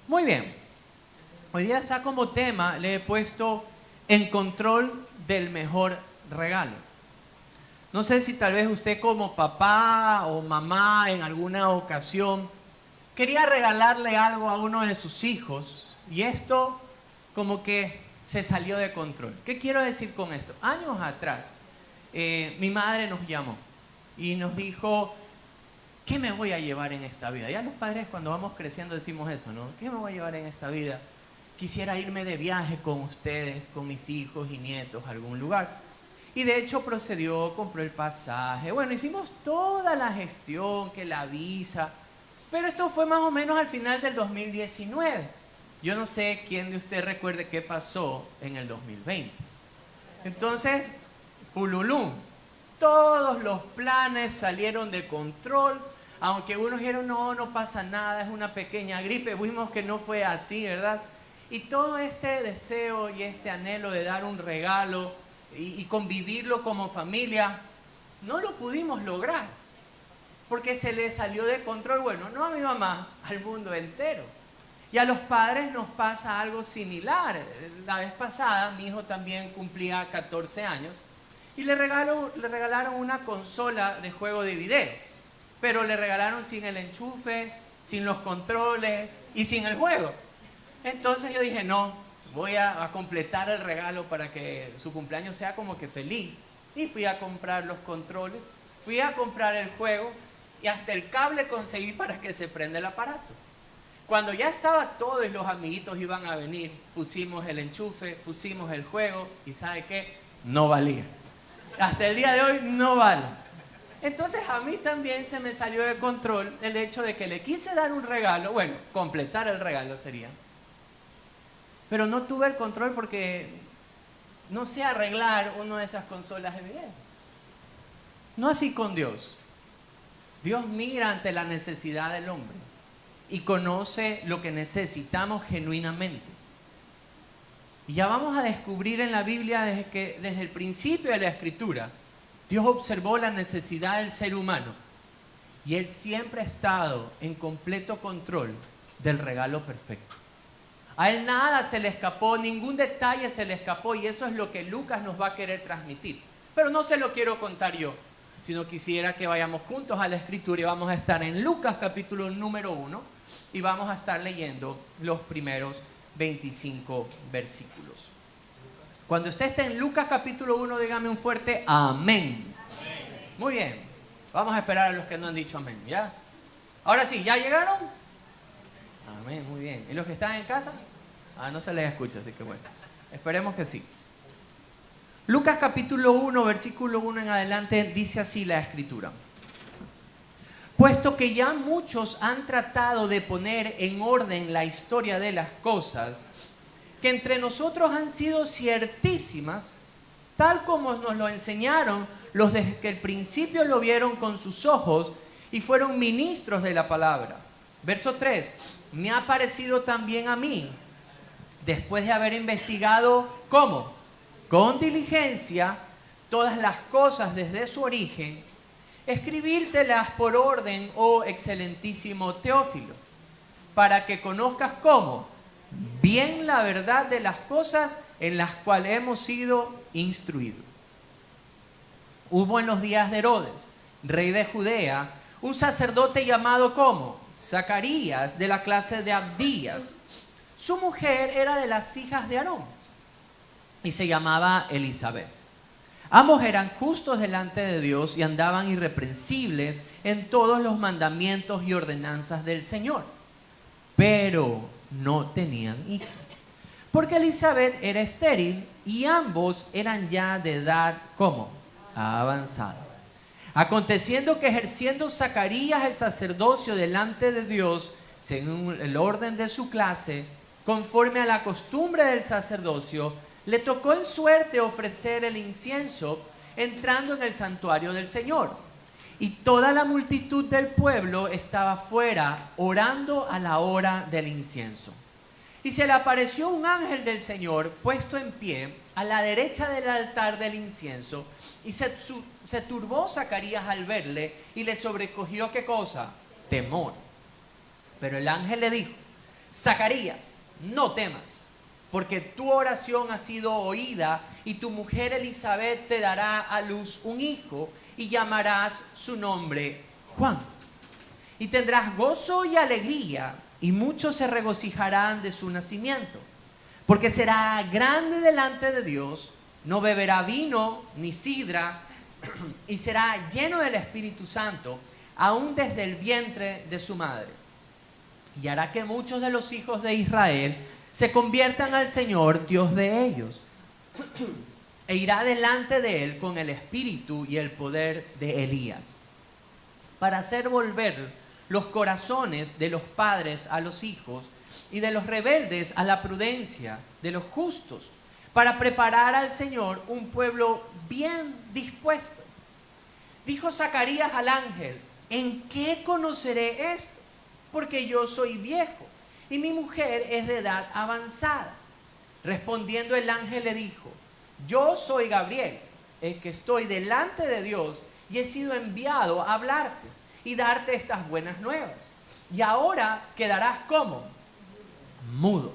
Muy bien. Hoy día está como tema, le he puesto en control del mejor regalo. No sé si tal vez usted como papá o mamá en alguna ocasión quería regalarle algo a uno de sus hijos y esto como que se salió de control. ¿Qué quiero decir con esto? Años atrás, mi madre nos llamó y nos dijo, ¿qué me voy a llevar en esta vida? Ya los padres cuando vamos creciendo decimos eso, ¿no? ¿Qué me voy a llevar en esta vida? Quisiera irme de viaje con ustedes, con mis hijos y nietos a algún lugar. Y de hecho procedió, compró el pasaje. Bueno, hicimos toda la gestión, que la visa. Pero esto fue más o menos al final del 2019. Yo no sé quién de ustedes recuerde qué pasó en el 2020. Entonces, pululum, todos los planes salieron de control. Aunque unos dijeron, no, no pasa nada, es una pequeña gripe. Vimos que no fue así, ¿verdad? Y todo este deseo y este anhelo de dar un regalo y convivirlo como familia, no lo pudimos lograr. Porque se le salió de control, bueno, no a mi mamá, al mundo entero. Y a los padres nos pasa algo similar. La vez pasada mi hijo también cumplía 14 años y le regalaron una consola de juego de video. Pero le regalaron sin el enchufe, sin los controles y sin el juego. Entonces yo dije, no, voy a completar el regalo para que su cumpleaños sea como que feliz. Y fui a comprar los controles, fui a comprar el juego y hasta el cable conseguí para que se prenda el aparato. Cuando ya estaba todo y los amiguitos iban a venir, pusimos el enchufe, pusimos el juego y ¿sabe qué? No valía. Hasta el día de hoy no vale. Entonces a mí también se me salió de control el hecho de que le quise dar un regalo, bueno, completar el regalo sería, pero no tuve el control porque no sé arreglar una de esas consolas de video. No así con Dios. Dios mira ante la necesidad del hombre y conoce lo que necesitamos genuinamente. Y ya vamos a descubrir en la Biblia desde el principio de la Escritura, Dios observó la necesidad del ser humano y Él siempre ha estado en completo control del regalo perfecto. A Él nada se le escapó, ningún detalle se le escapó y eso es lo que Lucas nos va a querer transmitir. Pero no se lo quiero contar yo, sino quisiera que vayamos juntos a la Escritura y vamos a estar en Lucas capítulo número 1 y vamos a estar leyendo los primeros 25 versículos. Cuando usted esté en Lucas capítulo 1, dígame un fuerte amén. Muy bien, vamos a esperar a los que no han dicho amén, ¿ya? Ahora sí, ¿ya llegaron? Amén, muy bien. ¿Y los que están en casa? No se les escucha, así que bueno, esperemos que sí. Lucas capítulo 1, versículo 1 en adelante, dice así la Escritura. Puesto que ya muchos han tratado de poner en orden la historia de las cosas, que entre nosotros han sido ciertísimas, tal como nos lo enseñaron los que al principio lo vieron con sus ojos y fueron ministros de la palabra. Verso 3, me ha parecido también a mí, después de haber investigado, ¿cómo? Con diligencia, todas las cosas desde su origen, escribírtelas por orden, oh excelentísimo Teófilo, para que conozcas cómo bien la verdad de las cosas en las cuales hemos sido instruidos. Hubo en los días de Herodes, rey de Judea, un sacerdote llamado ¿cómo? Zacarías, de la clase de Abdías. Su mujer era de las hijas de Aarón y se llamaba Elizabeth. Ambos eran justos delante de Dios y andaban irreprensibles en todos los mandamientos y ordenanzas del Señor. Pero no tenían hijos, porque Elizabeth era estéril y ambos eran ya de edad, ¿cómo? Avanzada. Aconteciendo que ejerciendo Zacarías el sacerdocio delante de Dios, según el orden de su clase, conforme a la costumbre del sacerdocio, le tocó en suerte ofrecer el incienso entrando en el santuario del Señor. Y toda la multitud del pueblo estaba fuera orando a la hora del incienso. Y se le apareció un ángel del Señor puesto en pie a la derecha del altar del incienso. Y se turbó Zacarías al verle y le sobrecogió ¿qué cosa? Temor. Pero el ángel le dijo, Zacarías, no temas, porque tu oración ha sido oída y tu mujer Elizabeth te dará a luz un hijo y llamarás su nombre Juan. Y tendrás gozo y alegría y muchos se regocijarán de su nacimiento, porque será grande delante de Dios, no beberá vino ni sidra y será lleno del Espíritu Santo, aún desde el vientre de su madre. Y hará que muchos de los hijos de Israel se conviertan al Señor, Dios de ellos. E irá delante de él con el espíritu y el poder de Elías, para hacer volver los corazones de los padres a los hijos y de los rebeldes a la prudencia de los justos, para preparar al Señor un pueblo bien dispuesto. Dijo Zacarías al ángel: ¿en qué conoceré esto? Porque yo soy viejo y mi mujer es de edad avanzada. Respondiendo el ángel le dijo: yo soy Gabriel, el que estoy delante de Dios y he sido enviado a hablarte y darte estas buenas nuevas. Y ahora quedarás como mudo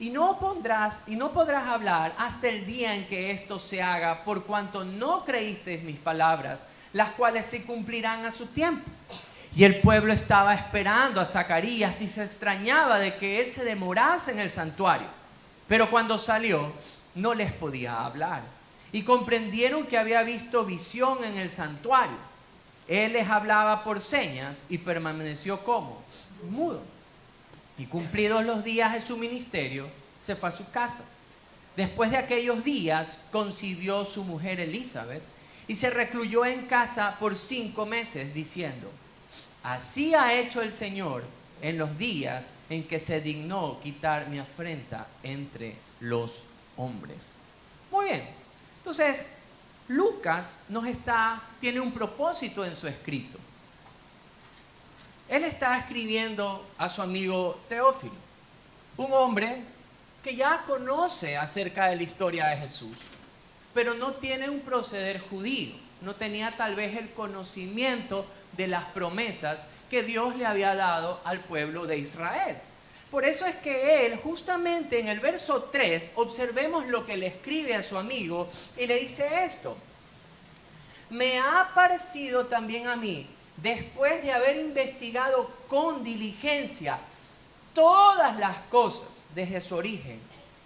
y no podrás hablar hasta el día en que esto se haga, por cuanto no creísteis mis palabras, las cuales se cumplirán a su tiempo. Y el pueblo estaba esperando a Zacarías y se extrañaba de que él se demorase en el santuario. Pero cuando salió, no les podía hablar. Y comprendieron que había visto visión en el santuario. Él les hablaba por señas y permaneció como mudo. Y cumplidos los días de su ministerio, se fue a su casa. Después de aquellos días, concibió su mujer Elizabeth y se recluyó en casa por 5 meses, diciendo: así ha hecho el Señor en los días en que se dignó quitar mi afrenta entre los hombres. Muy bien, entonces Lucas tiene un propósito en su escrito. Él está escribiendo a su amigo Teófilo, un hombre que ya conoce acerca de la historia de Jesús, pero no tiene un proceder judío, no tenía tal vez el conocimiento de las promesas que Dios le había dado al pueblo de Israel. Por eso es que él, justamente en el verso 3, observemos lo que le escribe a su amigo y le dice esto: me ha parecido también a mí, después de haber investigado con diligencia todas las cosas desde su origen,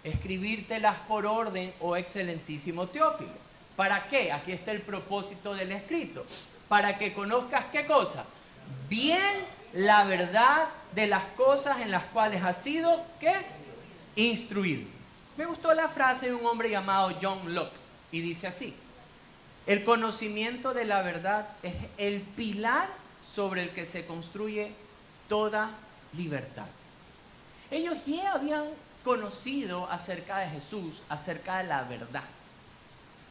escribírtelas por orden, oh excelentísimo Teófilo. ¿Para qué? Aquí está el propósito del escrito. Para que conozcas, ¿qué cosa? Bien la verdad de las cosas en las cuales has sido, ¿qué? Instruido. Me gustó la frase de un hombre llamado John Locke y dice así: el conocimiento de la verdad es el pilar sobre el que se construye toda libertad. Ellos ya habían conocido acerca de Jesús, acerca de la verdad.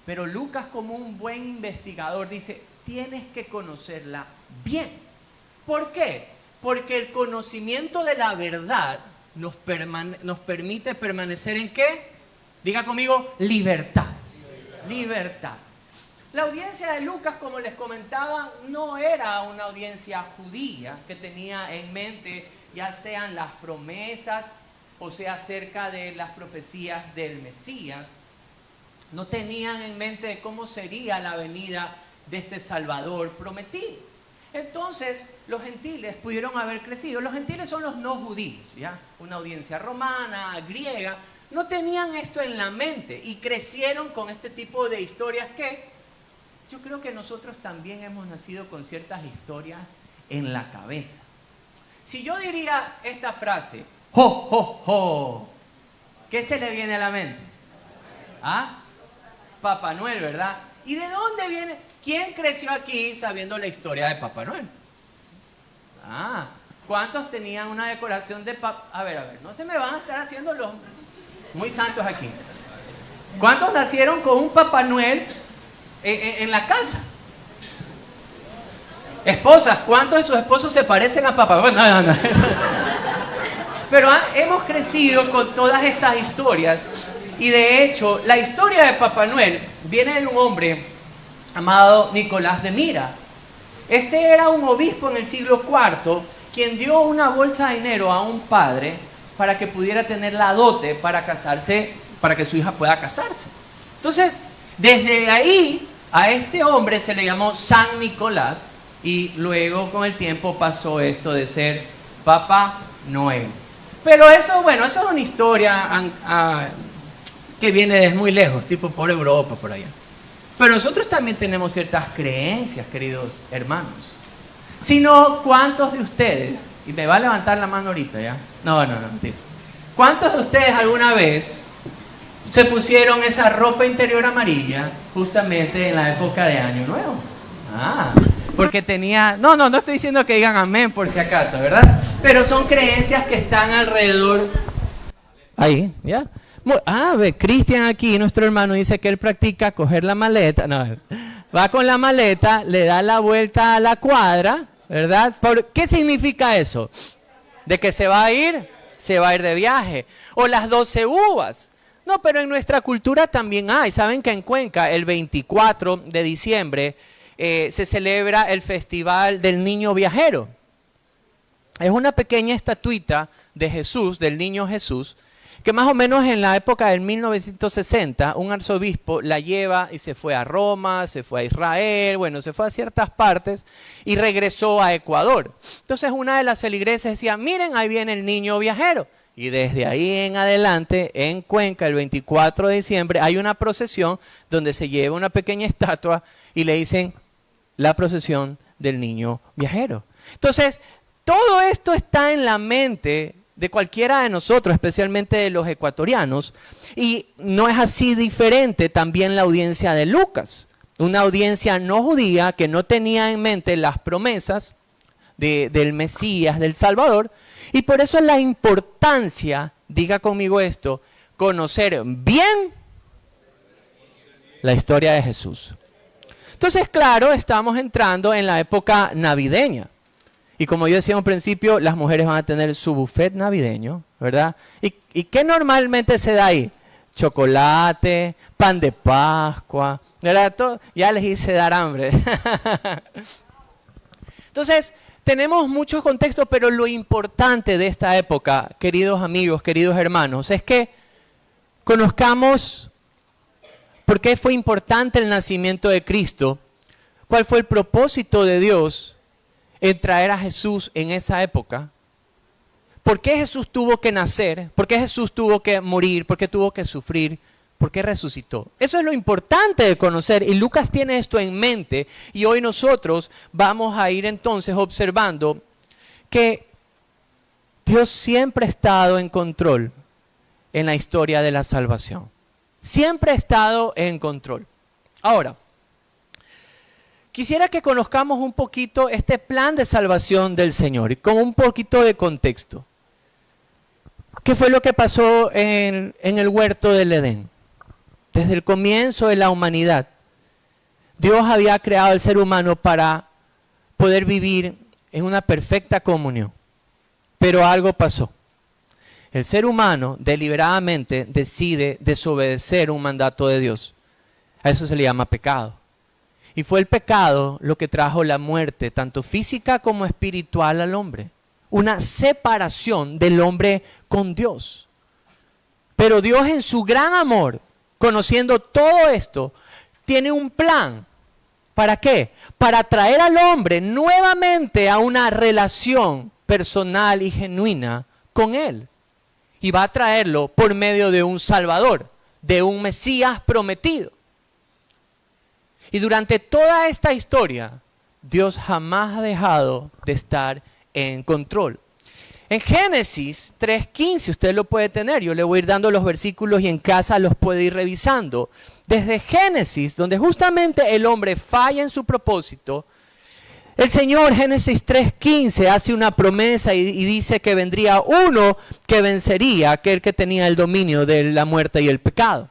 Pero Lucas, como un buen investigador, dice: tienes que conocerla bien. ¿Por qué? Porque el conocimiento de la verdad nos permite permanecer ¿en qué? Diga conmigo: libertad. Libertad. La audiencia de Lucas, como les comentaba, no era una audiencia judía que tenía en mente ya sean las promesas o sea acerca de las profecías del Mesías. No tenían en mente cómo sería la venida de este Salvador prometido. Entonces, los gentiles pudieron haber crecido. Los gentiles son los no judíos, ¿ya? Una audiencia romana, griega. No tenían esto en la mente y crecieron con este tipo de historias que yo creo que nosotros también hemos nacido con ciertas historias en la cabeza. Si yo diría esta frase: ¡jo, jo, jo!, ¿qué se le viene a la mente? ¿Ah? Papá Noel, ¿verdad? ¿Y de dónde viene? ¿Quién creció aquí sabiendo la historia de Papá Noel? Ah, ¿cuántos tenían una decoración de Papá? A ver, no se me van a estar haciendo los muy santos aquí. ¿Cuántos nacieron con un Papá Noel en la casa? Esposas, ¿cuántos de sus esposos se parecen a Papá Noel? No. Pero hemos crecido con todas estas historias. Y de hecho, la historia de Papá Noel viene de un hombre llamado Nicolás de Mira. Este era un obispo en el siglo IV, quien dio una bolsa de dinero a un padre para que pudiera tener la dote para casarse, para que su hija pueda casarse. Entonces, desde ahí a este hombre se le llamó San Nicolás y luego con el tiempo pasó esto de ser Papá Noel. Pero eso, bueno, eso es una historia que viene desde muy lejos, tipo por Europa, por allá. Pero nosotros también tenemos ciertas creencias, queridos hermanos. Si no, ¿cuántos de ustedes, y me va a levantar la mano ahorita ya? No, mentira. ¿Cuántos de ustedes alguna vez se pusieron esa ropa interior amarilla justamente en la época de Año Nuevo? Porque tenía... No estoy diciendo que digan amén por si acaso, ¿verdad? Pero son creencias que están alrededor... Ahí, ¿ya? Ve, Cristian aquí, nuestro hermano, dice que él practica coger la maleta. No, va con la maleta, le da la vuelta a la cuadra, ¿verdad? ¿Qué significa eso? ¿De que se va a ir? Se va a ir de viaje. O las 12 uvas. No, pero en nuestra cultura también hay. ¿Saben que en Cuenca, el 24 de diciembre, se celebra el Festival del Niño Viajero? Es una pequeña estatuita de Jesús, del niño Jesús, que más o menos en la época del 1960, un arzobispo la lleva y se fue a Roma, se fue a Israel, bueno, se fue a ciertas partes y regresó a Ecuador. Entonces una de las feligreses decía, miren, ahí viene el niño viajero. Y desde ahí en adelante, en Cuenca, el 24 de diciembre, hay una procesión donde se lleva una pequeña estatua y le dicen la procesión del niño viajero. Entonces, todo esto está en la mente de cualquiera de nosotros, especialmente de los ecuatorianos, y no es así diferente también la audiencia de Lucas, una audiencia no judía que no tenía en mente las promesas del Mesías, del Salvador, y por eso la importancia, diga conmigo esto, conocer bien la historia de Jesús. Entonces, claro, estamos entrando en la época navideña. Y como yo decía en un principio, las mujeres van a tener su buffet navideño, ¿verdad? ¿Y qué normalmente se da ahí? Chocolate, pan de Pascua, ¿verdad? Ya les hice dar hambre. Entonces, tenemos muchos contextos, pero lo importante de esta época, queridos amigos, queridos hermanos, es que conozcamos por qué fue importante el nacimiento de Cristo, cuál fue el propósito de Dios en traer a Jesús en esa época. ¿Por qué Jesús tuvo que nacer? ¿Por qué Jesús tuvo que morir? ¿Por qué tuvo que sufrir? ¿Por qué resucitó? Eso es lo importante de conocer y Lucas tiene esto en mente y hoy nosotros vamos a ir entonces observando que Dios siempre ha estado en control en la historia de la salvación. Siempre ha estado en control. Ahora, quisiera que conozcamos un poquito este plan de salvación del Señor y con un poquito de contexto. ¿Qué fue lo que pasó en el huerto del Edén? Desde el comienzo de la humanidad, Dios había creado al ser humano para poder vivir en una perfecta comunión. Pero algo pasó. El ser humano deliberadamente decide desobedecer un mandato de Dios. A eso se le llama pecado. Y fue el pecado lo que trajo la muerte, tanto física como espiritual al hombre. Una separación del hombre con Dios. Pero Dios en su gran amor, conociendo todo esto, tiene un plan. ¿Para qué? Para traer al hombre nuevamente a una relación personal y genuina con Él. Y va a traerlo por medio de un Salvador, de un Mesías prometido. Y durante toda esta historia, Dios jamás ha dejado de estar en control. En Génesis 3:15, usted lo puede tener, yo le voy a ir dando los versículos y en casa los puede ir revisando. Desde Génesis, donde justamente el hombre falla en su propósito, el Señor, Génesis 3:15, hace una promesa y dice que vendría uno que vencería, aquel que tenía el dominio de la muerte y el pecado.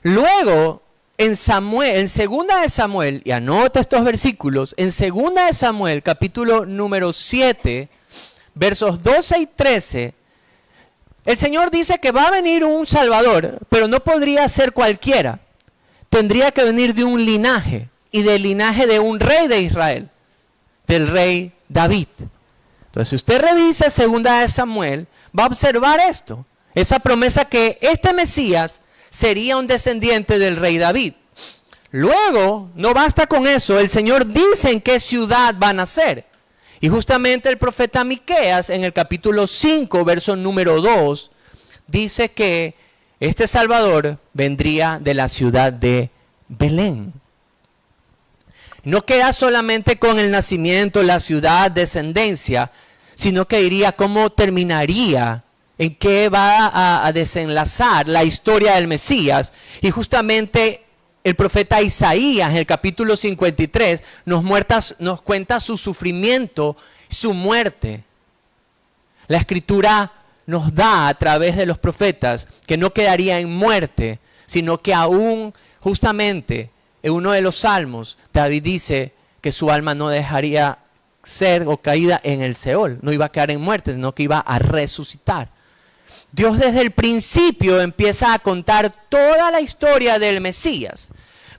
Luego, en segunda de Samuel, y anota estos versículos, en segunda de Samuel, capítulo número 7, versos 12 y 13, el Señor dice que va a venir un Salvador, pero no podría ser cualquiera. Tendría que venir de un linaje, y del linaje de un rey de Israel, del rey David. Entonces, si usted revisa 2 de Samuel, va a observar esto. Esa promesa que este Mesías sería un descendiente del rey David. Luego, no basta con eso, el Señor dice en qué ciudad va a nacer. Y justamente el profeta Miqueas, en el capítulo 5, verso número 2, dice que este Salvador vendría de la ciudad de Belén. No queda solamente con el nacimiento, la ciudad, descendencia, sino que diría cómo terminaría, en qué va a desenlazar la historia del Mesías. Y justamente el profeta Isaías, en el capítulo 53, nos cuenta su sufrimiento, su muerte. La Escritura nos da a través de los profetas que no quedaría en muerte, sino que aún justamente en uno de los salmos, David dice que su alma no dejaría ser o caída en el Seol, no iba a quedar en muerte, sino que iba a resucitar. Dios desde el principio empieza a contar toda la historia del Mesías,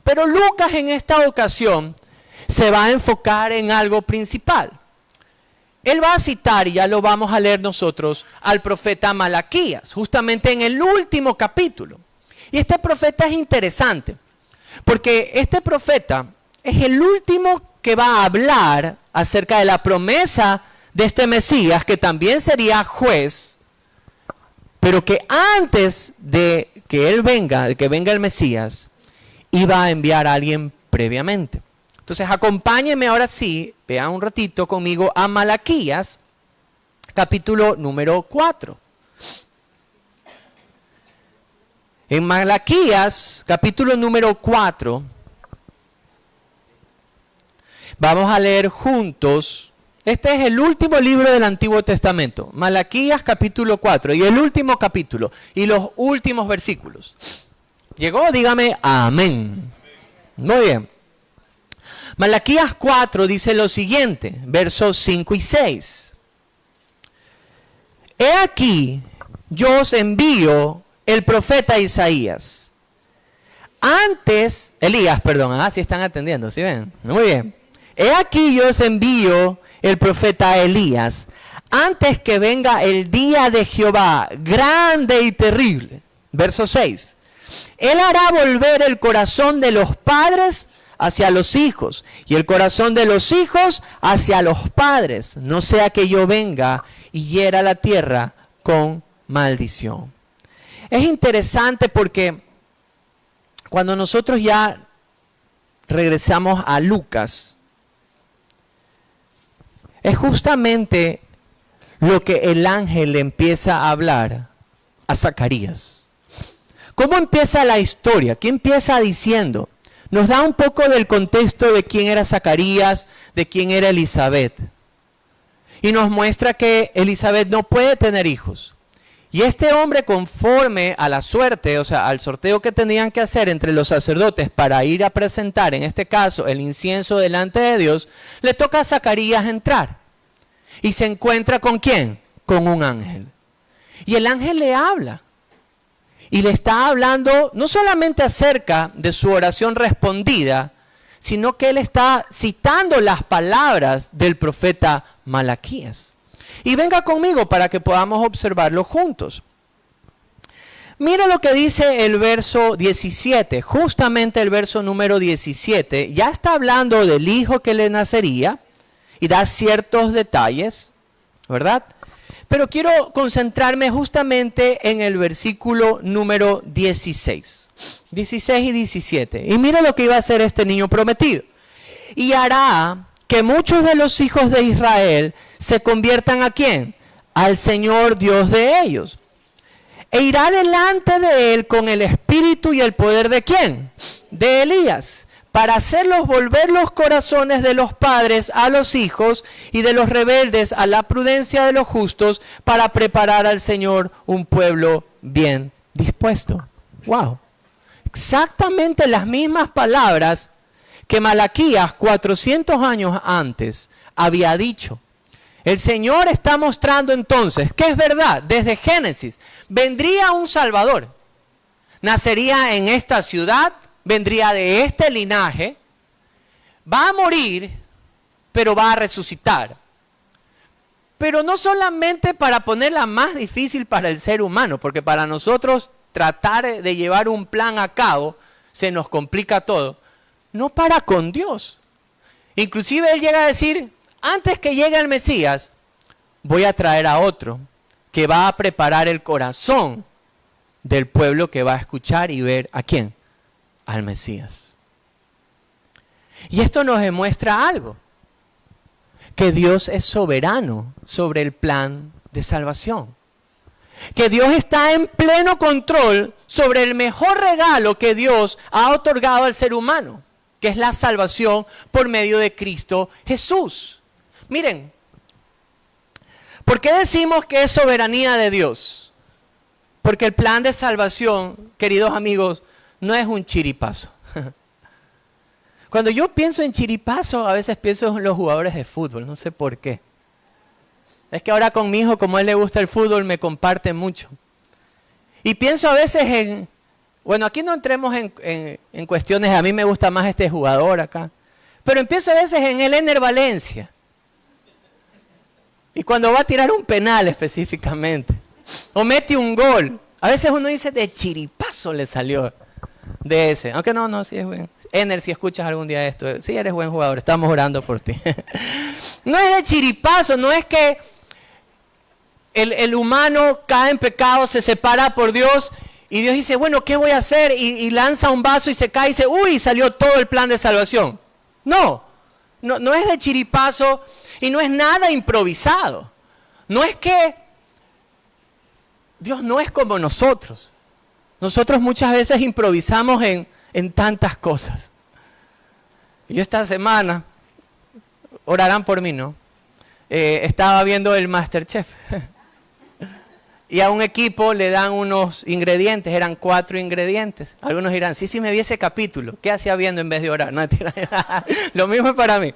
pero Lucas en esta ocasión se va a enfocar en algo principal. Él va a citar, y ya lo vamos a leer nosotros, al profeta Malaquías, justamente en el último capítulo. Y este profeta es interesante, porque este profeta es el último que va a hablar acerca de la promesa de este Mesías, que también sería juez, pero que antes de que él venga, de que venga el Mesías, iba a enviar a alguien previamente. Entonces acompáñenme ahora sí, vean un ratito conmigo a Malaquías, capítulo número 4. En Malaquías, capítulo número 4, vamos a leer juntos. Este es el último libro del Antiguo Testamento. Malaquías, capítulo 4, y el último capítulo, y los últimos versículos. ¿Llegó? Dígame amén. Muy bien. Malaquías 4 dice lo siguiente, versos 5 y 6. He aquí, yo os envío el profeta Isaías. Elías, si están atendiendo, ¿sí ven? Muy bien. He aquí, yo os envío el profeta Elías, antes que venga el día de Jehová, grande y terrible. Verso 6. Él hará volver el corazón de los padres hacia los hijos, y el corazón de los hijos hacia los padres, no sea que yo venga y hiera la tierra con maldición. Es interesante porque cuando nosotros ya regresamos a Lucas, es justamente lo que el ángel le empieza a hablar a Zacarías. ¿Cómo empieza la historia? ¿Qué empieza diciendo? Nos da un poco del contexto de quién era Zacarías, de quién era Elizabeth. Y nos muestra que Elizabeth no puede tener hijos. Y este hombre, conforme a la suerte, o sea, al sorteo que tenían que hacer entre los sacerdotes para ir a presentar, en este caso, el incienso delante de Dios, le toca a Zacarías entrar. Y se encuentra ¿con quién? Con un ángel. Y el ángel le habla. Y le está hablando no solamente acerca de su oración respondida, sino que él está citando las palabras del profeta Malaquías. Y venga conmigo para que podamos observarlo juntos. Mira lo que dice el verso 17, justamente el verso número 17, ya está hablando del hijo que le nacería y da ciertos detalles, ¿verdad? Pero quiero concentrarme justamente en el versículo número 16. 16 y 17. Y mira lo que iba a hacer este niño prometido. Y hará que muchos de los hijos de Israel se conviertan ¿a quién? Al Señor Dios de ellos. E irá delante de él con el espíritu y el poder ¿de quién? De Elías, para hacerlos volver los corazones de los padres a los hijos y de los rebeldes a la prudencia de los justos, para preparar al Señor un pueblo bien dispuesto. ¡Wow! Exactamente las mismas palabras que Malaquías 400 años antes había dicho. El Señor está mostrando entonces que es verdad, desde Génesis, vendría un Salvador, nacería en esta ciudad, vendría de este linaje, va a morir, pero va a resucitar. pero no solamente para ponerla más difícil para el ser humano, porque para nosotros tratar de llevar un plan a cabo se nos complica todo. No para con Dios. Inclusive Él llega a decir, antes que llegue el Mesías, voy a traer a otro que va a preparar el corazón del pueblo que va a escuchar y ver ¿a quién? Al Mesías. Y esto nos demuestra algo, que Dios es soberano sobre el plan de salvación. Que Dios está en pleno control sobre el mejor regalo que Dios ha otorgado al ser humano, que es la salvación por medio de Cristo Jesús. Miren, ¿por qué decimos que es soberanía de Dios? Porque el plan de salvación, queridos amigos, no es un chiripazo. Cuando yo pienso en chiripazo, a veces pienso en los jugadores de fútbol, no sé por qué. Es que ahora con mi hijo, como a él le gusta el fútbol, me comparte mucho. Y pienso a veces en, bueno, aquí no entremos en cuestiones, a mí me gusta más este jugador acá, pero pienso a veces en el Ener Valencia. Y cuando va a tirar un penal específicamente, o mete un gol, a veces uno dice de chiripazo le salió de ese. Aunque no, sí es bueno. Ener, si escuchas algún día esto, sí eres buen jugador, estamos orando por ti. No es de chiripazo, no es que el humano cae en pecado, se separa por Dios y Dios dice, bueno, ¿qué voy a hacer? Y lanza un vaso y se cae y dice, uy, salió todo el plan de salvación. No es de chiripazo y no es nada improvisado. No es que Dios no es como nosotros. Nosotros muchas veces improvisamos en tantas cosas. Yo esta semana, orarán por mí, ¿no? Estaba viendo el MasterChef. Y a un equipo le dan unos ingredientes, eran 4 ingredientes. Algunos dirán, sí, me vi ese capítulo. ¿Qué hacía viendo en vez de orar? No, lo mismo es para mí.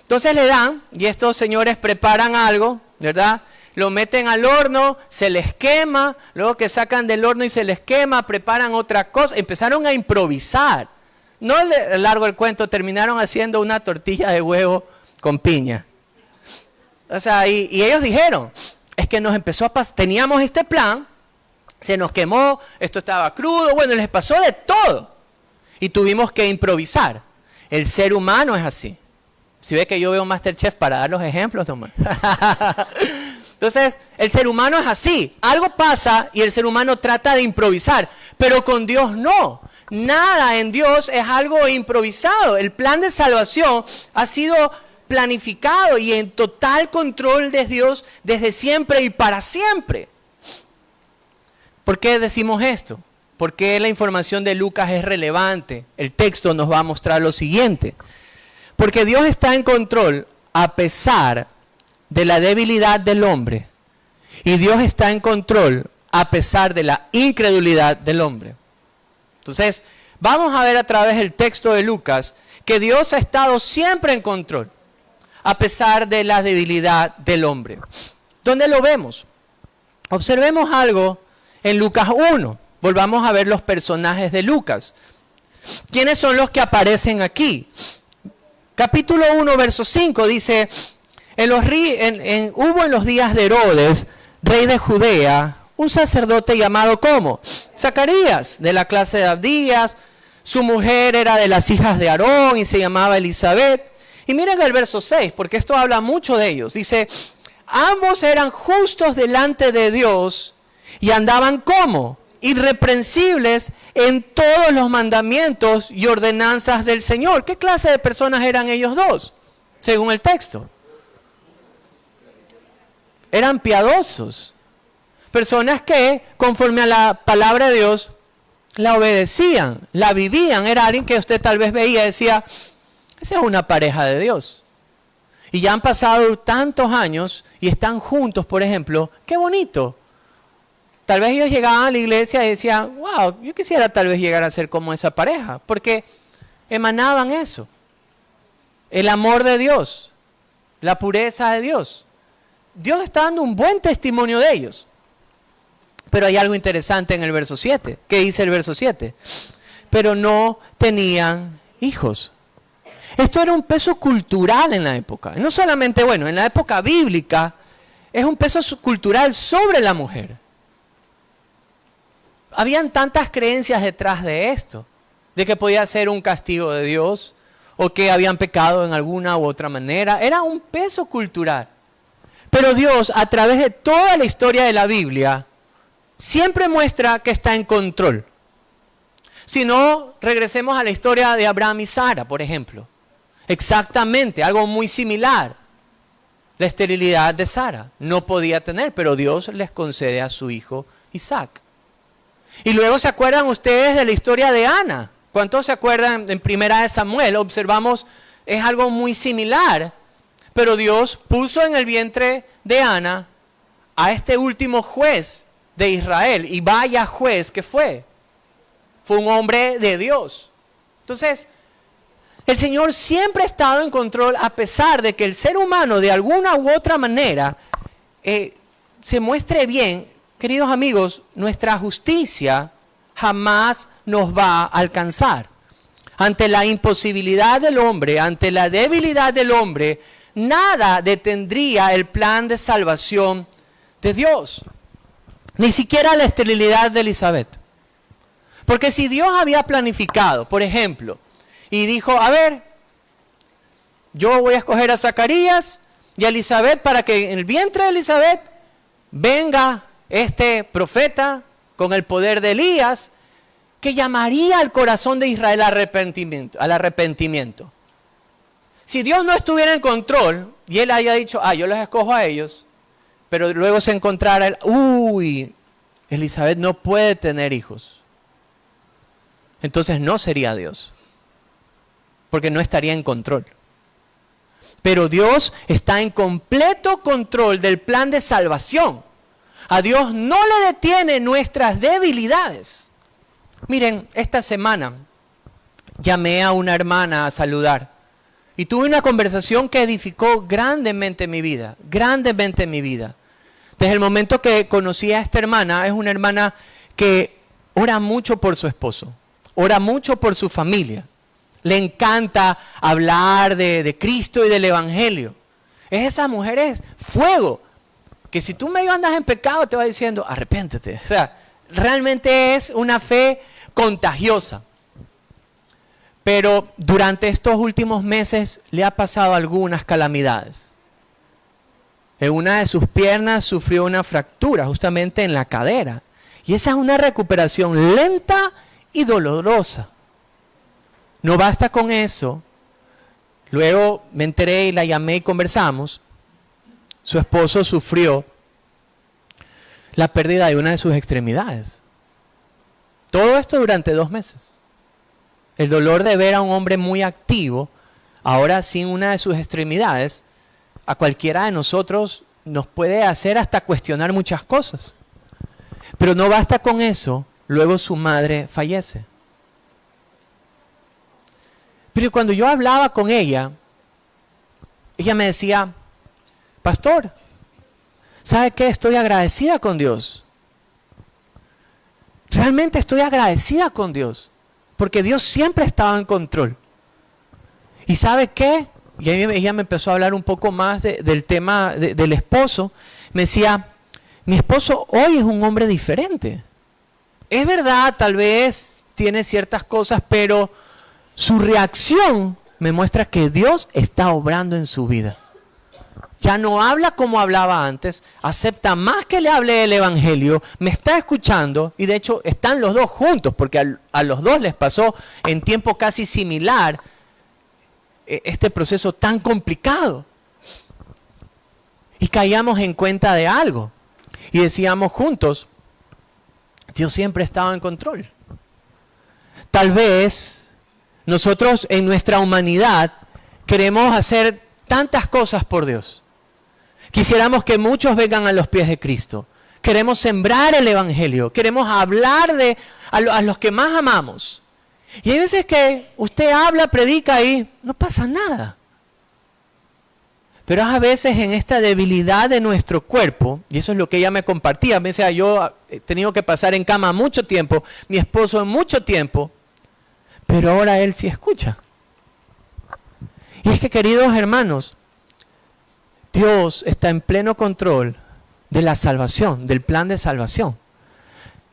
Entonces le dan, y estos señores preparan algo, ¿verdad? Lo meten al horno, se les quema, luego que sacan del horno y se les quema, preparan otra cosa. Empezaron a improvisar. No largo el cuento, terminaron haciendo una tortilla de huevo con piña. O sea, y ellos dijeron, es que nos empezó a pasar, teníamos este plan, se nos quemó, esto estaba crudo, bueno, les pasó de todo. Y tuvimos que improvisar. El ser humano es así. Si ve que yo veo MasterChef para dar los ejemplos, Tomás. Entonces, el ser humano es así. Algo pasa y el ser humano trata de improvisar. Pero con Dios no. Nada en Dios es algo improvisado. El plan de salvación ha sido planificado y en total control de Dios desde siempre y para siempre. ¿Por qué decimos esto? ¿Por qué la información de Lucas es relevante? El texto nos va a mostrar lo siguiente. Porque Dios está en control a pesar de la debilidad del hombre. Y Dios está en control a pesar de la incredulidad del hombre. Entonces, vamos a ver a través del texto de Lucas que Dios ha estado siempre en control, a pesar de la debilidad del hombre. ¿Dónde lo vemos? Observemos algo en Lucas 1. Volvamos a ver los personajes de Lucas. ¿Quiénes son los que aparecen aquí? Capítulo 1, verso 5 dice, hubo en los días de Herodes, rey de Judea, un sacerdote llamado ¿cómo? Zacarías, de la clase de Abdías. Su mujer era de las hijas de Aarón y se llamaba Elizabeth. Y miren el verso 6, porque esto habla mucho de ellos. Dice, ambos eran justos delante de Dios y andaban ¿cómo? Irreprensibles en todos los mandamientos y ordenanzas del Señor. ¿Qué clase de personas eran ellos dos? Según el texto. Eran piadosos. Personas que, conforme a la palabra de Dios, la obedecían, la vivían. Era alguien que usted tal vez veía y decía, esa es una pareja de Dios. Y ya han pasado tantos años y están juntos, por ejemplo. ¡Qué bonito! Tal vez ellos llegaban a la iglesia y decían, wow, yo quisiera tal vez llegar a ser como esa pareja. Porque emanaban eso. El amor de Dios. La pureza de Dios. Dios está dando un buen testimonio de ellos. Pero hay algo interesante en el verso 7. ¿Qué dice el verso 7? Pero no tenían hijos. Esto era un peso cultural en la época. No solamente, bueno, en la época bíblica, es un peso cultural sobre la mujer. Habían tantas creencias detrás de esto, de que podía ser un castigo de Dios o que habían pecado en alguna u otra manera. Era un peso cultural. Pero Dios, a través de toda la historia de la Biblia, siempre muestra que está en control. Si no, regresemos a la historia de Abraham y Sara, por ejemplo. Exactamente, algo muy similar. La esterilidad de Sara. No podía tener, pero Dios les concede a su hijo Isaac. Y luego se acuerdan ustedes de la historia de Ana. ¿Cuántos se acuerdan en Primera de Samuel? Observamos, es algo muy similar. Pero Dios puso en el vientre de Ana a este último juez de Israel. Y vaya juez que fue. Fue un hombre de Dios. Entonces, el Señor siempre ha estado en control a pesar de que el ser humano de alguna u otra manera se muestre bien. Queridos amigos, nuestra justicia jamás nos va a alcanzar. Ante la imposibilidad del hombre, ante la debilidad del hombre, nada detendría el plan de salvación de Dios. Ni siquiera la esterilidad de Elizabeth. Porque si Dios había planificado, por ejemplo, y dijo, a ver, yo voy a escoger a Zacarías y a Elizabeth para que en el vientre de Elizabeth venga este profeta con el poder de Elías, que llamaría al corazón de Israel al arrepentimiento. Si Dios no estuviera en control y Él haya dicho, yo los escojo a ellos, pero luego se encontrara, Elizabeth no puede tener hijos. Entonces no sería Dios, porque no estaría en control. Pero Dios está en completo control del plan de salvación. A Dios no le detiene nuestras debilidades. Miren, esta semana llamé a una hermana a saludar y tuve una conversación que edificó grandemente mi vida, grandemente mi vida. Desde el momento que conocí a esta hermana, es una hermana que ora mucho por su esposo, ora mucho por su familia. Le encanta hablar de Cristo y del Evangelio. Esa mujer es fuego, que si tú medio andas en pecado te va diciendo, arrepiéntete. O sea, realmente es una fe contagiosa. Pero durante estos últimos meses le ha pasado algunas calamidades. En una de sus piernas sufrió una fractura justamente en la cadera. Y esa es una recuperación lenta y dolorosa. No basta con eso. Luego me enteré y la llamé y conversamos. Su esposo sufrió la pérdida de una de sus extremidades. Todo esto durante 2 meses. El dolor de ver a un hombre muy activo, ahora sin una de sus extremidades, a cualquiera de nosotros nos puede hacer hasta cuestionar muchas cosas. Pero no basta con eso, luego su madre fallece. Pero cuando yo hablaba con ella me decía, pastor, ¿sabe qué? Estoy agradecida con Dios. Realmente estoy agradecida con Dios, porque Dios siempre estaba en control. ¿Y sabe qué? Y ella me empezó a hablar un poco más del tema del esposo. Me decía, mi esposo hoy es un hombre diferente. Es verdad, tal vez tiene ciertas cosas, pero su reacción me muestra que Dios está obrando en su vida. Ya no habla como hablaba antes, acepta más que le hable del Evangelio, me está escuchando y de hecho están los dos juntos porque a los dos les pasó en tiempo casi similar este proceso tan complicado. Y caíamos en cuenta de algo y decíamos juntos, Dios siempre estaba en control. Tal vez nosotros en nuestra humanidad queremos hacer tantas cosas por Dios. Quisiéramos que muchos vengan a los pies de Cristo. Queremos sembrar el Evangelio. Queremos hablar a los que más amamos. Y hay veces que usted habla, predica y no pasa nada. Pero es a veces en esta debilidad de nuestro cuerpo, y eso es lo que ella me compartía. Me decía, yo he tenido que pasar en cama mucho tiempo, mi esposo en mucho tiempo, pero ahora él sí escucha. Y es que, queridos hermanos, Dios está en pleno control de la salvación, del plan de salvación.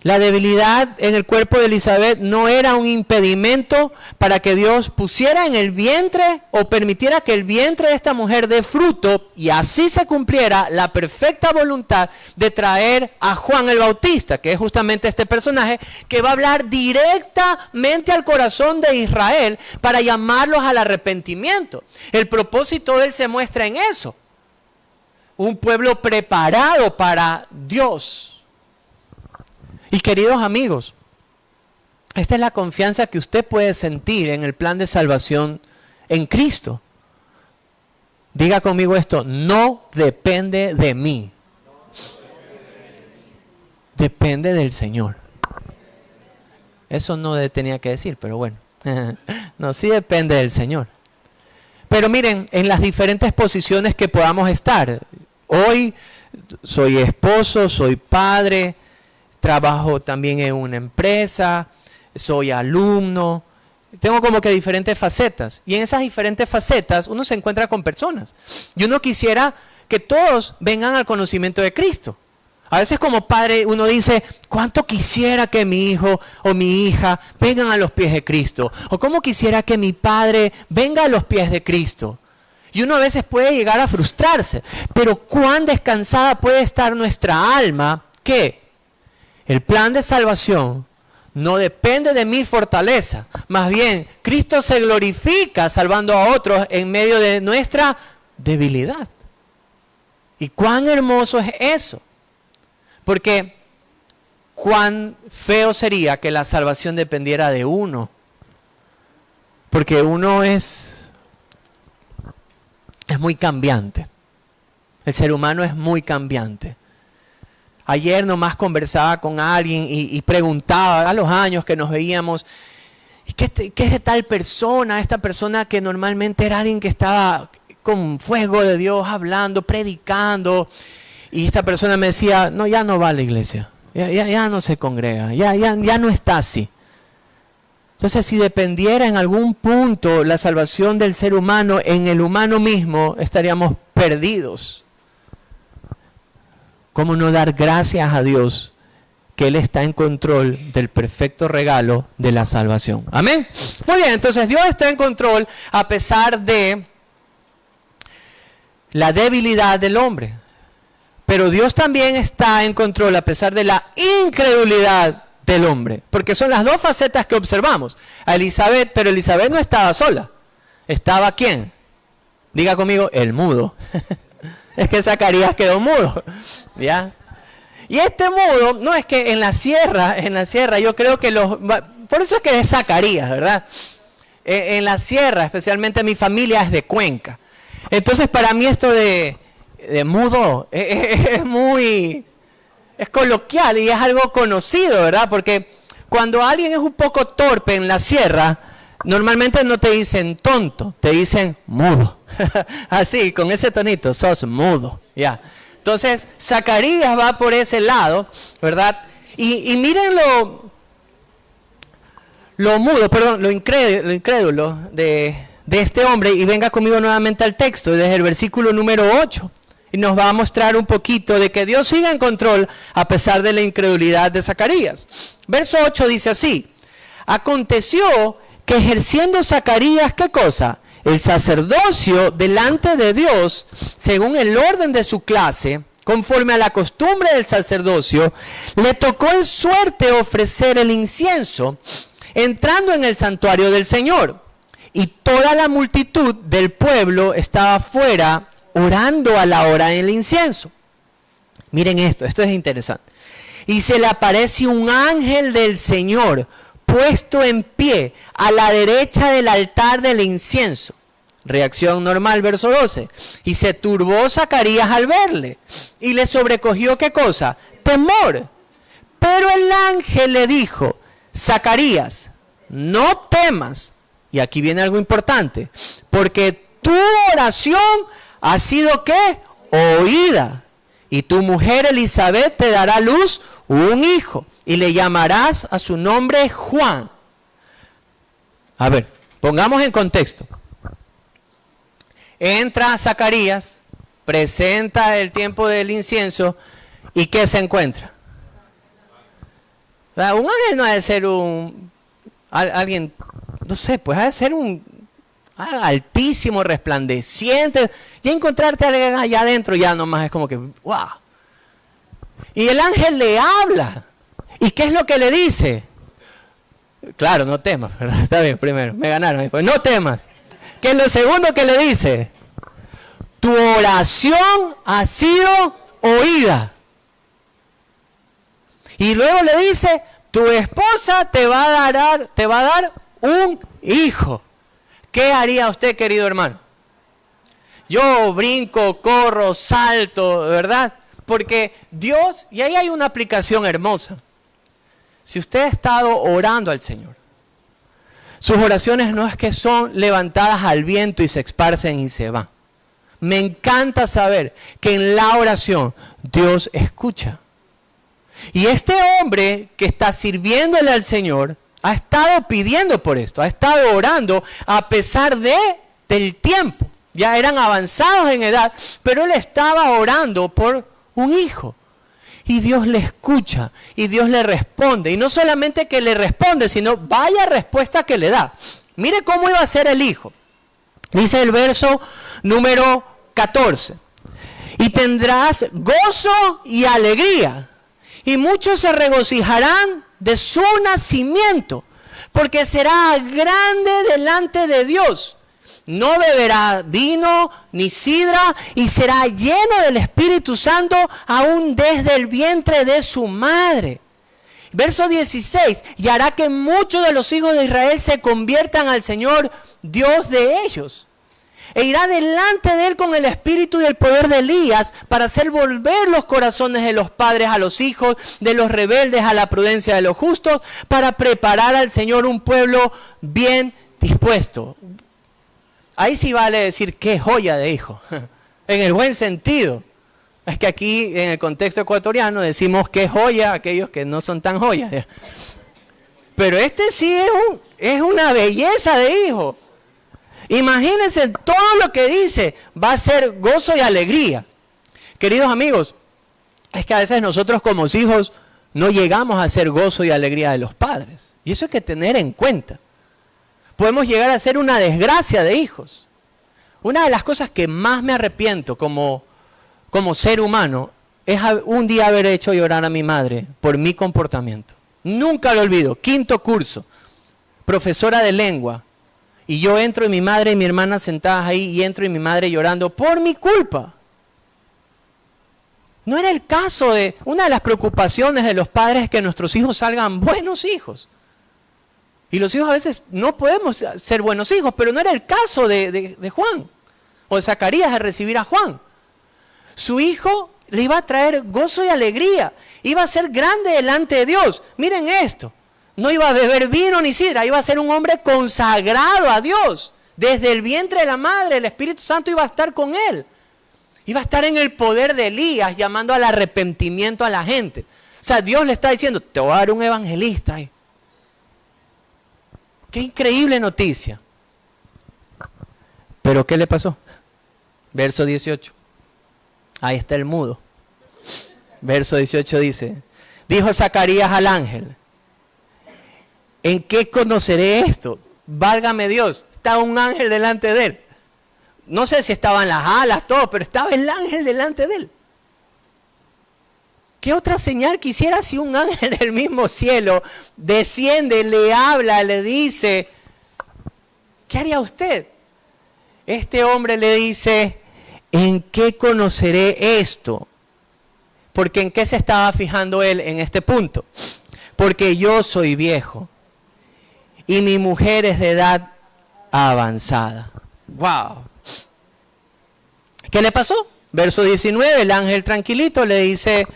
La debilidad en el cuerpo de Elizabeth no era un impedimento para que Dios pusiera en el vientre o permitiera que el vientre de esta mujer dé fruto y así se cumpliera la perfecta voluntad de traer a Juan el Bautista, que es justamente este personaje que va a hablar directamente al corazón de Israel para llamarlos al arrepentimiento. El propósito de él se muestra en eso. Un pueblo preparado para Dios. Y queridos amigos, esta es la confianza que usted puede sentir en el plan de salvación en Cristo. Diga conmigo esto, no depende de mí. Depende del Señor. Eso no tenía que decir, pero bueno. No, sí depende del Señor. Pero miren, en las diferentes posiciones que podamos estar. Hoy soy esposo, soy padre, trabajo también en una empresa, soy alumno, tengo como que diferentes facetas. Y en esas diferentes facetas uno se encuentra con personas. Y uno quisiera que todos vengan al conocimiento de Cristo. A veces como padre uno dice, ¿cuánto quisiera que mi hijo o mi hija vengan a los pies de Cristo? O ¿cómo quisiera que mi padre venga a los pies de Cristo? Y uno a veces puede llegar a frustrarse. Pero ¿cuán descansada puede estar nuestra alma que el plan de salvación no depende de mi fortaleza? Más bien, Cristo se glorifica salvando a otros en medio de nuestra debilidad. ¿Y cuán hermoso es eso? Porque cuán feo sería que la salvación dependiera de uno. Porque uno es muy cambiante. El ser humano es muy cambiante. Ayer nomás conversaba con alguien y preguntaba a los años que nos veíamos, ¿qué es de tal persona? Esta persona que normalmente era alguien que estaba con fuego de Dios, hablando, predicando. Y esta persona me decía, no, ya no va a la iglesia, ya no se congrega, ya no está así. Entonces, si dependiera en algún punto la salvación del ser humano en el humano mismo, estaríamos perdidos. ¿Cómo no dar gracias a Dios que Él está en control del perfecto regalo de la salvación? Amén. Muy bien, entonces Dios está en control a pesar de la debilidad del hombre. Pero Dios también está en control a pesar de la incredulidad del hombre. Porque son las dos facetas que observamos. A Elizabeth, pero Elizabeth no estaba sola. ¿Estaba quién? Diga conmigo, el mudo. Es que Zacarías quedó mudo, ¿ya? Y este mudo, no es que en la sierra, yo creo que por eso es que es Zacarías, ¿verdad? En la sierra, especialmente mi familia es de Cuenca. Entonces para mí esto de mudo es coloquial y es algo conocido, ¿verdad? Porque cuando alguien es un poco torpe en la sierra, normalmente no te dicen tonto, te dicen mudo. Así, con ese tonito, sos mudo. Ya. Entonces, Zacarías va por ese lado, ¿verdad? Y miren lo incrédulo de este hombre. Y venga conmigo nuevamente al texto, desde el versículo número 8. Y nos va a mostrar un poquito de que Dios sigue en control a pesar de la incredulidad de Zacarías. Verso 8 dice así: aconteció que ejerciendo Zacarías, ¿qué cosa? El sacerdocio delante de Dios, según el orden de su clase, conforme a la costumbre del sacerdocio, le tocó en suerte ofrecer el incienso, entrando en el santuario del Señor. Y toda la multitud del pueblo estaba fuera, orando a la hora del incienso. Miren esto es interesante. Y se le aparece un ángel del Señor, puesto en pie a la derecha del altar del incienso. Reacción normal, verso 12. Y se turbó Zacarías al verle, y le sobrecogió, ¿qué cosa? Temor. Pero el ángel le dijo: Zacarías, no temas. Y aquí viene algo importante, porque tu oración ha sido, ¿qué? Oída. Y tu mujer Elizabeth te dará a luz un hijo, y le llamarás a su nombre Juan. A ver, pongamos en contexto. Entra Zacarías, presenta el tiempo del incienso, ¿Y qué se encuentra? Un ángel no ha de ser alguien, no sé, pues ha de ser un altísimo, resplandeciente. Y encontrarte a alguien allá adentro ya nomás es como que, wow. Y el ángel le habla. ¿Y qué es lo que le dice? Claro, no temas, ¿verdad? Está bien, primero, me ganaron. Después, no temas. ¿Qué es lo segundo que le dice? Tu oración ha sido oída. Y luego le dice, tu esposa te va a dar un hijo. ¿Qué haría usted, querido hermano? Yo brinco, corro, salto, ¿verdad? Porque Dios, y ahí hay una aplicación hermosa. Si usted ha estado orando al Señor, sus oraciones no es que son levantadas al viento y se esparcen y se van. Me encanta saber que en la oración Dios escucha. Y este hombre que está sirviéndole al Señor ha estado pidiendo por esto, ha estado orando a pesar del tiempo. Ya eran avanzados en edad, pero él estaba orando por un hijo. Y Dios le escucha y Dios le responde. Y no solamente que le responde, sino vaya respuesta que le da. Mire cómo iba a ser el hijo. Dice el verso número 14. Y tendrás gozo y alegría. Y muchos se regocijarán de su nacimiento, porque será grande delante de Dios. No beberá vino ni sidra, y será lleno del Espíritu Santo aún desde el vientre de su madre. Verso 16, y hará que muchos de los hijos de Israel se conviertan al Señor, Dios de ellos. E irá delante de él con el espíritu y el poder de Elías para hacer volver los corazones de los padres a los hijos, de los rebeldes a la prudencia de los justos, para preparar al Señor un pueblo bien dispuesto. Ahí sí vale decir qué joya de hijo, en el buen sentido. Es que aquí en el contexto ecuatoriano decimos qué joya a aquellos que no son tan joyas. Pero este sí es una belleza de hijo. Imagínense todo lo que dice, va a ser gozo y alegría. Queridos amigos, es que a veces nosotros como hijos no llegamos a ser gozo y alegría de los padres. Y eso hay que tener en cuenta. Podemos llegar a ser una desgracia de hijos. Una de las cosas que más me arrepiento como ser humano es un día haber hecho llorar a mi madre por mi comportamiento. Nunca lo olvido. 5º curso, profesora de lengua. Y yo entro y mi madre y mi hermana sentadas ahí y entro y mi madre llorando por mi culpa. No era el caso de... Una de las preocupaciones de los padres es que nuestros hijos salgan buenos hijos. Y los hijos a veces no podemos ser buenos hijos, pero no era el caso de Juan o de Zacarías de recibir a Juan. Su hijo le iba a traer gozo y alegría, iba a ser grande delante de Dios. Miren esto. No iba a beber vino ni sidra, iba a ser un hombre consagrado a Dios. Desde el vientre de la madre, el Espíritu Santo iba a estar con él. Iba a estar en el poder de Elías, llamando al arrepentimiento a la gente. O sea, Dios le está diciendo, te voy a dar un evangelista. Qué increíble noticia. Pero ¿qué le pasó? Verso 18. Ahí está el mudo. Verso 18 dice, dijo Zacarías al ángel, ¿en qué conoceré esto? Válgame Dios, está un ángel delante de él. No sé si estaban las alas, todo, pero estaba el ángel delante de él. ¿Qué otra señal quisiera si un ángel del mismo cielo desciende, le habla, le dice? ¿Qué haría usted? Este hombre le dice, ¿en qué conoceré esto? Porque ¿en qué se estaba fijando él en este punto? Porque yo soy viejo y mi mujer es de edad avanzada. ¡Wow! ¿Qué le pasó? Verso 19, el ángel tranquilito le dice,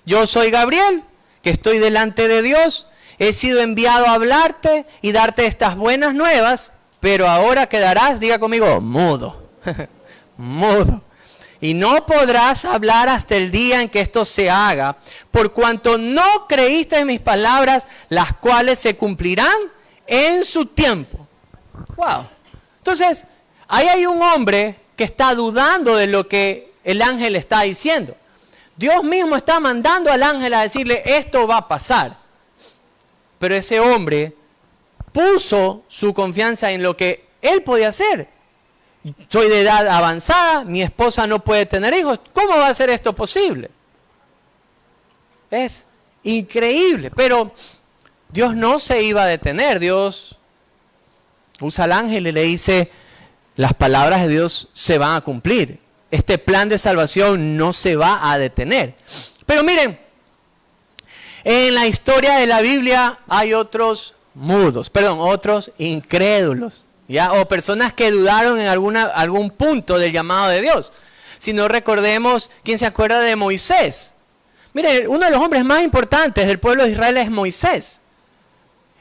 yo soy Gabriel, que estoy delante de Dios, he sido enviado a hablarte y darte estas buenas nuevas, pero ahora quedarás, diga conmigo, mudo, mudo. Y no podrás hablar hasta el día en que esto se haga, por cuanto no creíste en mis palabras, las cuales se cumplirán en su tiempo. Wow. Entonces, ahí hay un hombre que está dudando de lo que el ángel está diciendo. Dios mismo está mandando al ángel a decirle, esto va a pasar. Pero ese hombre puso su confianza en lo que él podía hacer. Soy de edad avanzada, mi esposa no puede tener hijos. ¿Cómo va a ser esto posible? Es increíble, pero Dios no se iba a detener. Dios usa al ángel y le dice, las palabras de Dios se van a cumplir. Este plan de salvación no se va a detener. Pero miren, en la historia de la Biblia hay otros otros incrédulos, ¿ya? O personas que dudaron en algún punto del llamado de Dios. Si no recordemos, ¿quién se acuerda de Moisés? Miren, uno de los hombres más importantes del pueblo de Israel es Moisés.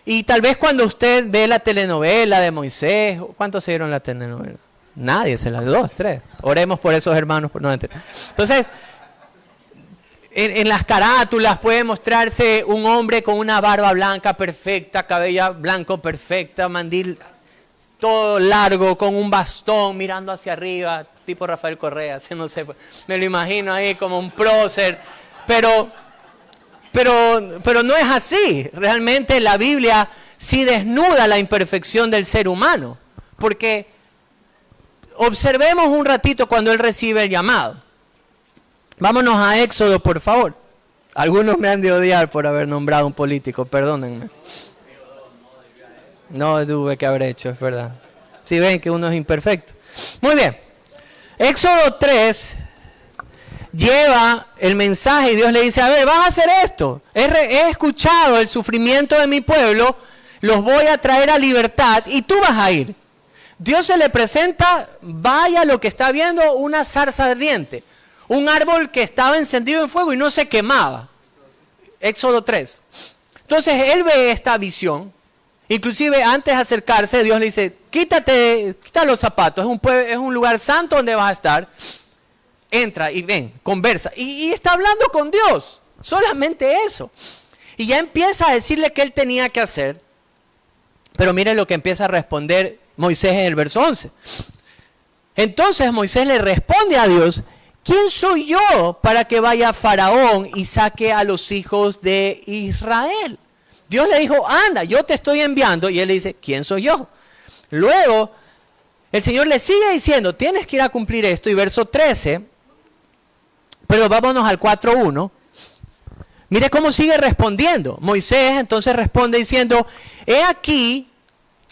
Y tal vez cuando usted ve la telenovela de Moisés, ¿cuántos se vieron la telenovela? Nadie, se las 2, 3. Oremos por esos hermanos. Entonces, en las carátulas puede mostrarse un hombre con una barba blanca perfecta, cabello blanco perfecta, mandil todo largo, con un bastón mirando hacia arriba, tipo Rafael Correa, no sé, me lo imagino ahí como un prócer. Pero no es así. Realmente la Biblia sí desnuda la imperfección del ser humano. Porque observemos un ratito cuando él recibe el llamado. Vámonos a Éxodo, por favor. Algunos me han de odiar por haber nombrado a un político, perdónenme. No tuve que haber hecho, es verdad. Si ven que uno es imperfecto. Muy bien. Éxodo 3 lleva el mensaje y Dios le dice, a ver, vas a hacer esto. He escuchado el sufrimiento de mi pueblo, los voy a traer a libertad y tú vas a ir. Dios se le presenta, vaya lo que está viendo, una zarza ardiente. Un árbol que estaba encendido en fuego y no se quemaba. Éxodo 3. Entonces él ve esta visión. Inclusive antes de acercarse, Dios le dice, quita los zapatos, es un lugar santo donde vas a estar. Entra y ven, conversa. Y está hablando con Dios. Solamente eso. Y ya empieza a decirle qué él tenía que hacer. Pero miren lo que empieza a responder Moisés en el verso 11. Entonces Moisés le responde a Dios, ¿quién soy yo para que vaya Faraón y saque a los hijos de Israel? Dios le dijo, anda, yo te estoy enviando. Y él le dice, ¿quién soy yo? Luego, el Señor le sigue diciendo, tienes que ir a cumplir esto. Y verso 13, pero vámonos al 4.1. Mire cómo sigue respondiendo. Moisés entonces responde diciendo, he aquí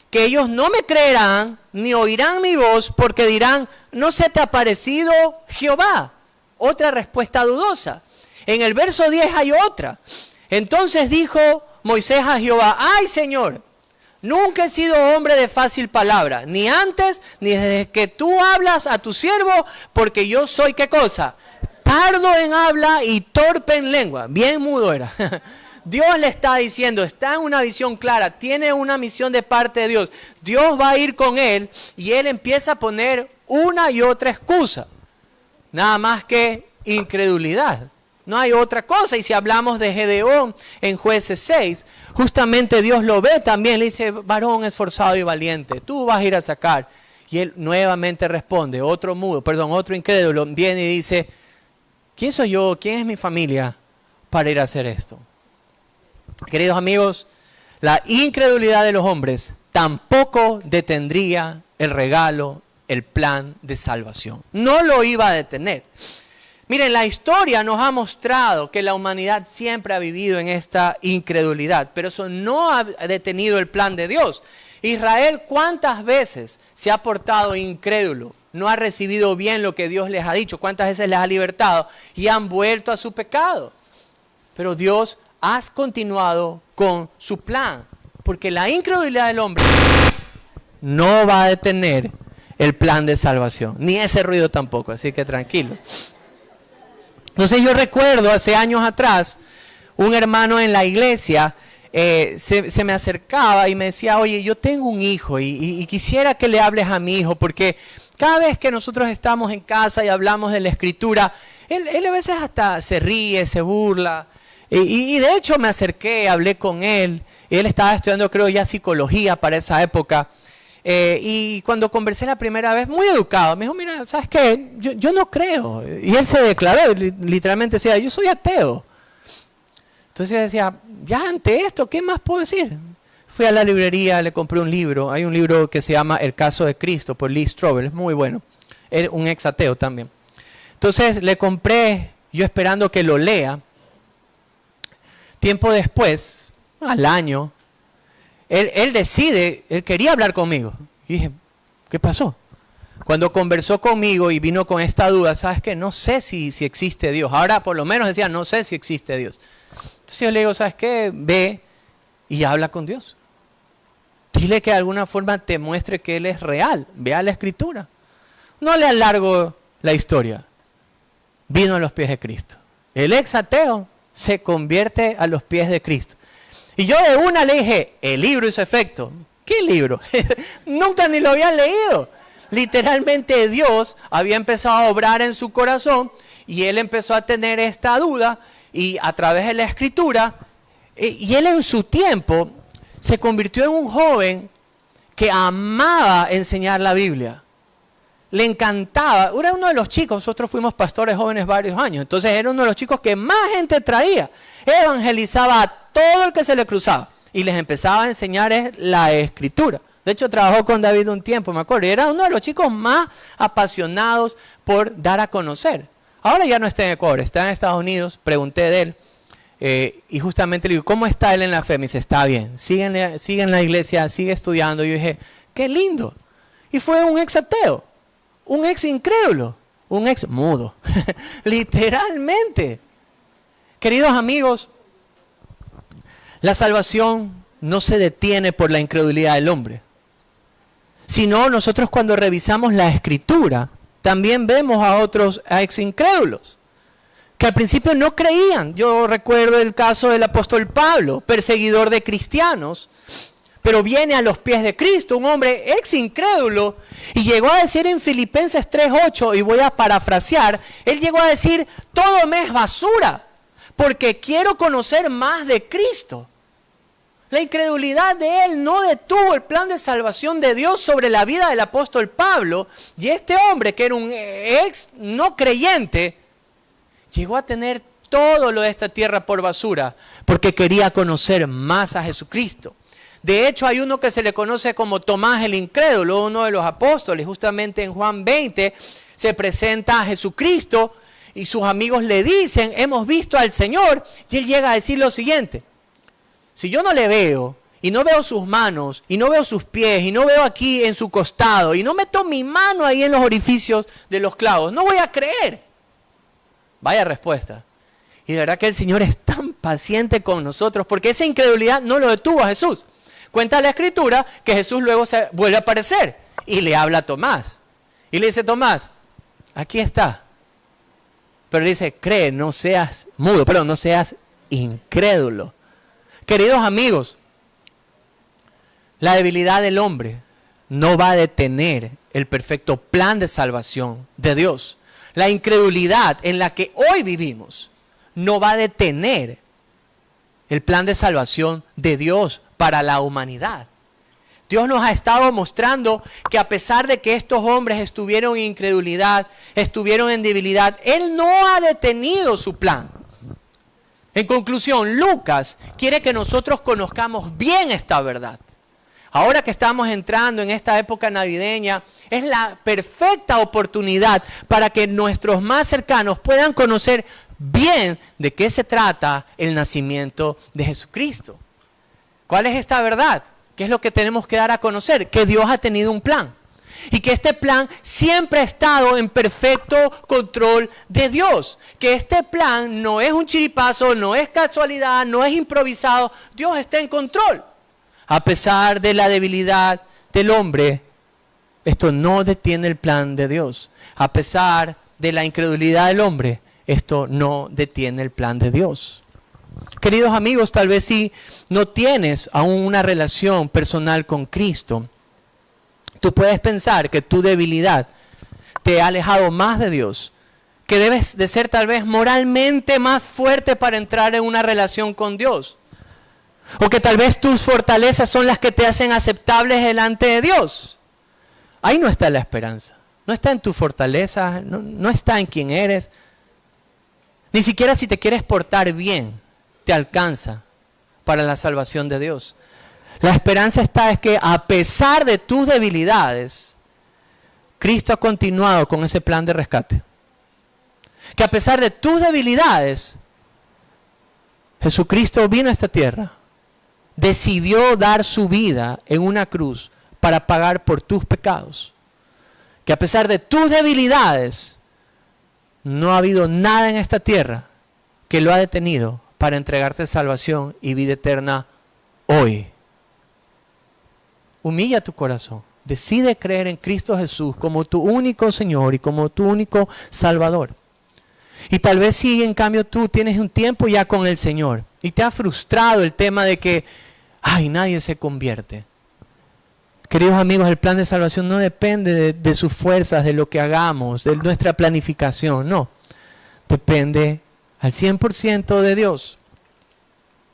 que ellos no me creerán ni oirán mi voz porque dirán, ¿no se te ha parecido Jehová? Otra respuesta dudosa. En el verso 10 hay otra. Entonces dijo Moisés a Jehová, ay Señor, nunca he sido hombre de fácil palabra, ni antes ni desde que tú hablas a tu siervo, porque yo soy, ¿qué cosa? Tardo en habla y torpe en lengua. Bien mudo era. Dios le está diciendo, está en una visión clara, tiene una misión de parte de Dios. Dios va a ir con él y él empieza a poner una y otra excusa. Nada más que incredulidad. No hay otra cosa. Y si hablamos de Gedeón en Jueces 6, justamente Dios lo ve también. Le dice, varón esforzado y valiente, tú vas a ir a sacar. Y él nuevamente responde, otro incrédulo viene y dice, ¿quién soy yo? ¿Quién es mi familia para ir a hacer esto? Queridos amigos, la incredulidad de los hombres tampoco detendría el regalo, el plan de salvación. No lo iba a detener. Miren, la historia nos ha mostrado que la humanidad siempre ha vivido en esta incredulidad, pero eso no ha detenido el plan de Dios. Israel, ¿cuántas veces se ha portado incrédulo? No ha recibido bien lo que Dios les ha dicho. ¿Cuántas veces les ha libertado? Y han vuelto a su pecado. Pero Dios ha continuado con su plan, porque la incredulidad del hombre no va a detener el plan de salvación, ni ese ruido tampoco, así que tranquilos. Entonces yo recuerdo hace años atrás, un hermano en la iglesia se me acercaba y me decía, oye, yo tengo un hijo y quisiera que le hables a mi hijo, porque cada vez que nosotros estamos en casa y hablamos de la escritura, él a veces hasta se ríe, se burla. Y de hecho me acerqué, hablé con él, y él estaba estudiando creo ya psicología para esa época, Y cuando conversé la primera vez, muy educado, me dijo, mira, ¿sabes qué? Yo no creo. Y él se declaró, literalmente decía, yo soy ateo. Entonces yo decía, ya ante esto, ¿qué más puedo decir? Fui a la librería, le compré un libro. Hay un libro que se llama El caso de Cristo, por Lee Strobel, es muy bueno. Era un ex ateo también. Entonces le compré, yo esperando que lo lea. Tiempo después, al año, él decide, él quería hablar conmigo. Y dije, ¿qué pasó? Cuando conversó conmigo y vino con esta duda, ¿sabes qué? No sé si existe Dios. Ahora por lo menos decía, no sé si existe Dios. Entonces yo le digo, ¿sabes qué? Ve y habla con Dios. Dile que de alguna forma te muestre que Él es real. Ve a la Escritura. No le alargo la historia. Vino a los pies de Cristo. El ex ateo se convierte a los pies de Cristo. Y yo de una le dije, el libro hizo efecto. ¿Qué libro? Nunca ni lo había leído. Literalmente Dios había empezado a obrar en su corazón y él empezó a tener esta duda y a través de la Escritura, y él en su tiempo se convirtió en un joven que amaba enseñar la Biblia. Le encantaba, era uno de los chicos, nosotros fuimos pastores jóvenes varios años, entonces era uno de los chicos que más gente traía, evangelizaba a todo el que se le cruzaba y les empezaba a enseñar la Escritura. De hecho trabajó con David un tiempo, me acuerdo, y era uno de los chicos más apasionados por dar a conocer. Ahora ya no está en Ecuador, está en Estados Unidos, pregunté de él y justamente le digo, ¿cómo está él en la fe? Me dice, está bien, sigue en la iglesia, sigue estudiando. Y yo dije, qué lindo. Y fue un ex ateo. Un ex incrédulo, un ex mudo, literalmente. Queridos amigos, la salvación no se detiene por la incredulidad del hombre, sino nosotros cuando revisamos la Escritura, también vemos a otros ex incrédulos, que al principio no creían. Yo recuerdo el caso del apóstol Pablo, perseguidor de cristianos, pero viene a los pies de Cristo, un hombre ex incrédulo, y llegó a decir en Filipenses 3:8, y voy a parafrasear, él llegó a decir, todo me es basura, porque quiero conocer más de Cristo. La incredulidad de él no detuvo el plan de salvación de Dios sobre la vida del apóstol Pablo, y este hombre, que era un ex no creyente, llegó a tener todo lo de esta tierra por basura, porque quería conocer más a Jesucristo. De hecho, hay uno que se le conoce como Tomás el incrédulo, uno de los apóstoles. Justamente en Juan 20 se presenta a Jesucristo y sus amigos le dicen, hemos visto al Señor. Y él llega a decir lo siguiente, si yo no le veo y no veo sus manos y no veo sus pies y no veo aquí en su costado y no meto mi mano ahí en los orificios de los clavos, no voy a creer. Vaya respuesta. Y de verdad que el Señor es tan paciente con nosotros porque esa incredulidad no lo detuvo a Jesús. Cuenta la Escritura que Jesús luego se vuelve a aparecer y le habla a Tomás. Y le dice, Tomás, aquí está. Pero le dice, cree, no seas mudo, perdón, no seas incrédulo. Queridos amigos, la debilidad del hombre no va a detener el perfecto plan de salvación de Dios. La incredulidad en la que hoy vivimos no va a detener el plan de salvación de Dios para la humanidad. Dios nos ha estado mostrando que a pesar de que estos hombres estuvieron en incredulidad, estuvieron en debilidad, Él no ha detenido su plan. En conclusión, Lucas quiere que nosotros conozcamos bien esta verdad. Ahora que estamos entrando en esta época navideña, es la perfecta oportunidad para que nuestros más cercanos puedan conocer bien de qué se trata el nacimiento de Jesucristo. ¿Cuál es esta verdad? ¿Qué es lo que tenemos que dar a conocer? Que Dios ha tenido un plan. Y que este plan siempre ha estado en perfecto control de Dios. Que este plan no es un chiripazo, no es casualidad, no es improvisado. Dios está en control. A pesar de la debilidad del hombre, esto no detiene el plan de Dios. A pesar de la incredulidad del hombre, esto no detiene el plan de Dios. Queridos amigos, tal vez si no tienes aún una relación personal con Cristo, tú puedes pensar que tu debilidad te ha alejado más de Dios, que debes de ser tal vez moralmente más fuerte para entrar en una relación con Dios. O que tal vez tus fortalezas son las que te hacen aceptables delante de Dios. Ahí no está la esperanza. No está en tu fortaleza, no está en quién eres. Ni siquiera si te quieres portar bien, te alcanza para la salvación de Dios. La esperanza está es que a pesar de tus debilidades, Cristo ha continuado con ese plan de rescate. Que a pesar de tus debilidades, Jesucristo vino a esta tierra, decidió dar su vida en una cruz para pagar por tus pecados. Que a pesar de tus debilidades, no ha habido nada en esta tierra que lo ha detenido para entregarte salvación y vida eterna hoy. Humilla tu corazón. Decide creer en Cristo Jesús como tu único Señor y como tu único Salvador. Y tal vez si en cambio tú tienes un tiempo ya con el Señor y te ha frustrado el tema de que, nadie se convierte. Queridos amigos, el plan de salvación no depende de sus fuerzas, de lo que hagamos, de nuestra planificación, no. Depende al 100% de Dios.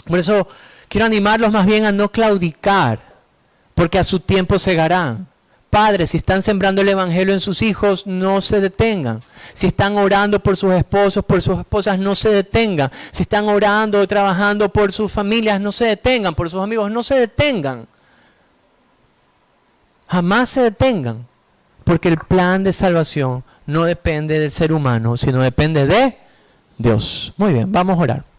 Por eso quiero animarlos más bien a no claudicar, porque a su tiempo segarán. Padres, si están sembrando el evangelio en sus hijos, no se detengan. Si están orando por sus esposos, por sus esposas, no se detengan. Si están orando o trabajando por sus familias, no se detengan. Por sus amigos, no se detengan. Jamás se detengan, porque el plan de salvación no depende del ser humano, sino depende de Dios. Muy bien, vamos a orar.